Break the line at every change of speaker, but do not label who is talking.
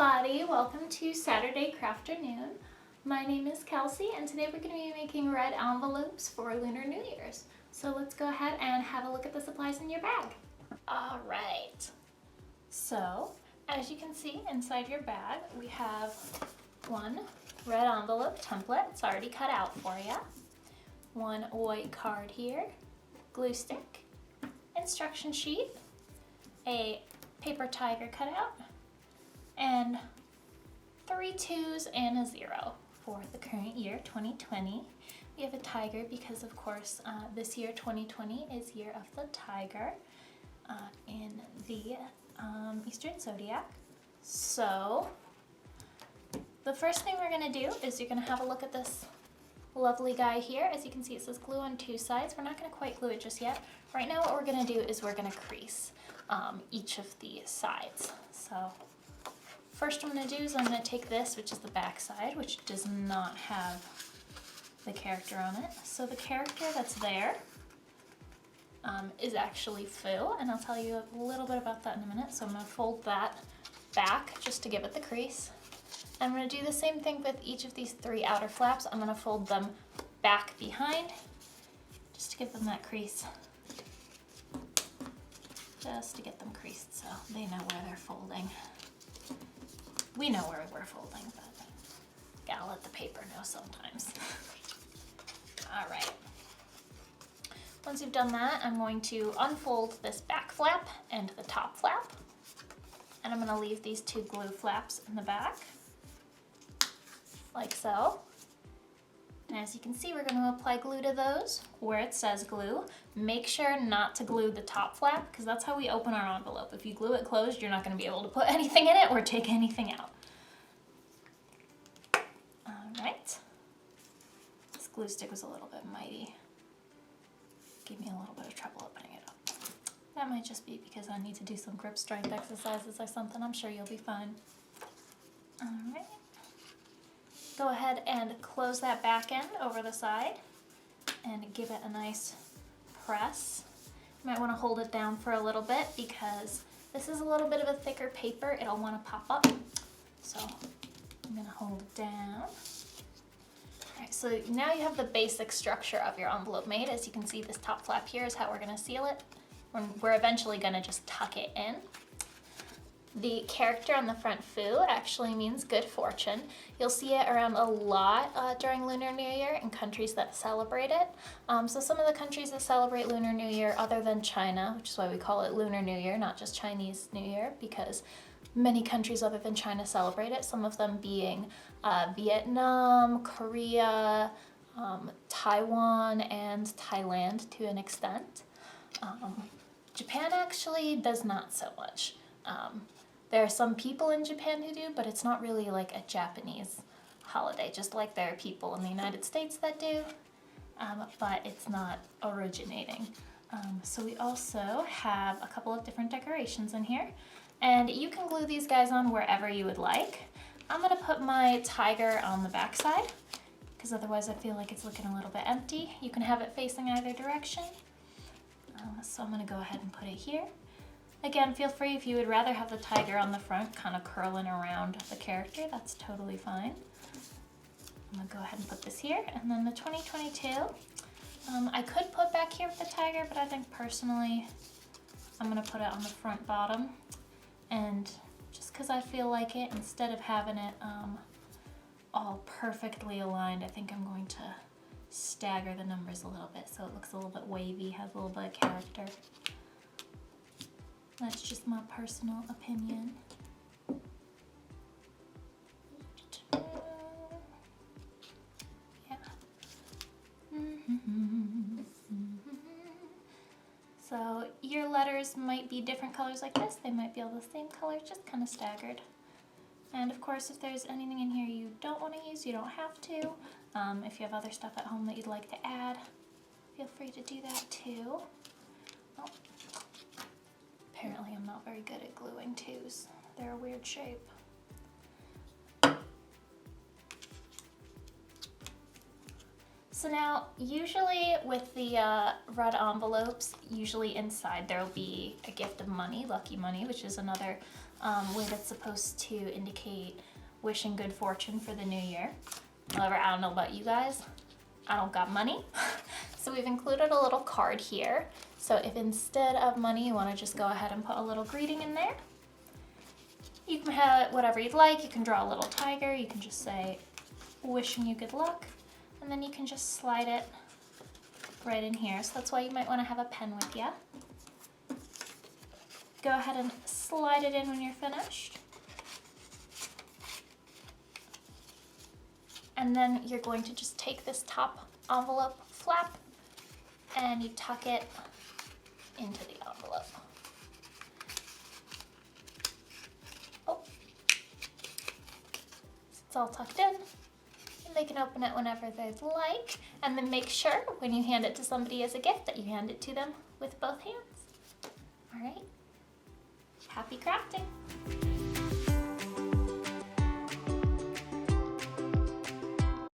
everybody, welcome to Saturday Crafternoon. My name is Kelsey and today we're going to be making red envelopes for Lunar New Year's. So let's go ahead and have a look at the supplies in your bag. Alright, so as you can see inside your bag we have one red envelope template, it's already cut out for you, one white card here, glue stick, instruction sheet, a paper tiger cutout, and 3 2s and a 0 for the current year 2020. We have a tiger because of course this year 2020 is year of the tiger in the Eastern Zodiac. So the first thing we're going to do is you're going to have a look at this lovely guy here. As you can see, it says glue on 2 sides. We're not going to quite glue it just yet. Right now what we're going to do is we're going to crease each of the sides. So first I'm going to do is I'm going to take this, which is the back side, which does not have the character on it. So the character that's there is actually Foo, and I'll tell you a little bit about that in a minute. So I'm going to fold that back just to give it the crease. I'm going to do the same thing with each of these 3 outer flaps. I'm going to fold them back behind just to give them that crease. Just to get them creased so they know where they're folding. We know where we're folding, but gotta let the paper know sometimes. All right. Once you've done that, I'm going to unfold this back flap and the top flap. And I'm gonna leave these 2 glue flaps in the back, like so. And as you can see, we're gonna apply glue to those where it says glue. Make sure not to glue the top flap because that's how we open our envelope. If you glue it closed, you're not gonna be able to put anything in it or take anything out. All right. This glue stick was a little bit mighty. Gave me a little bit of trouble opening it up. That might just be because I need to do some grip strength exercises or something. I'm sure you'll be fine. All right. Go ahead and close that back end over the side and give it a nice press. You might want to hold it down for a little bit because this is a little bit of a thicker paper. It'll want to pop up. So I'm going to hold it down. All right, so now you have the basic structure of your envelope made. As you can see, this top flap here is how we're going to seal it. We're eventually going to just tuck it in. The character on the front Foo actually means good fortune. You'll see it around a lot during Lunar New Year in countries that celebrate it. So some of the countries that celebrate Lunar New Year other than China, which is why we call it Lunar New Year, not just Chinese New Year, because many countries other than China celebrate it, some of them being Vietnam, Korea, Taiwan, and Thailand to an extent. Japan actually does not so much. There are some people in Japan who do, but it's not really like a Japanese holiday, just like there are people in the United States that do, but it's not originating. So we also have a couple of different decorations in here, and you can glue these guys on wherever you would like. I'm gonna put my tiger on the back side, because otherwise I feel like it's looking a little bit empty. You can have it facing either direction. So I'm gonna go ahead and put it here. Again, feel free if you would rather have the tiger on the front kind of curling around the character, that's totally fine. I'm gonna go ahead and put this here, and then the 2022. I could put back here with the tiger, but I think personally I'm gonna put it on the front bottom, and just because I feel like it, instead of having it all perfectly aligned, I think I'm going to stagger the numbers a little bit so it looks a little bit wavy, has a little bit of character. That's just my personal opinion. Yeah. So your letters might be different colors like this. They might be all the same color, just kind of staggered. And of course, if there's anything in here you don't want to use, you don't have to. If you have other stuff at home that you'd like to add, feel free to do that too. Oh. Apparently I'm not very good at gluing 2s. They're a weird shape. So now, usually with the red envelopes, usually inside there will be a gift of money, lucky money, which is another way that's supposed to indicate wishing good fortune for the new year. However, I don't know about you guys, I don't got money. So we've included a little card here. So if instead of money, you want to just go ahead and put a little greeting in there. You can have whatever you'd like. You can draw a little tiger. You can just say, wishing you good luck. And then you can just slide it right in here. So that's why you might want to have a pen with you. Go ahead and slide it in when you're finished. And then you're going to just take this top envelope flap and you tuck it into the envelope. Oh, it's all tucked in. And they can open it whenever they'd like. And then make sure when you hand it to somebody as a gift that you hand it to them with both hands. All right. Happy crafting.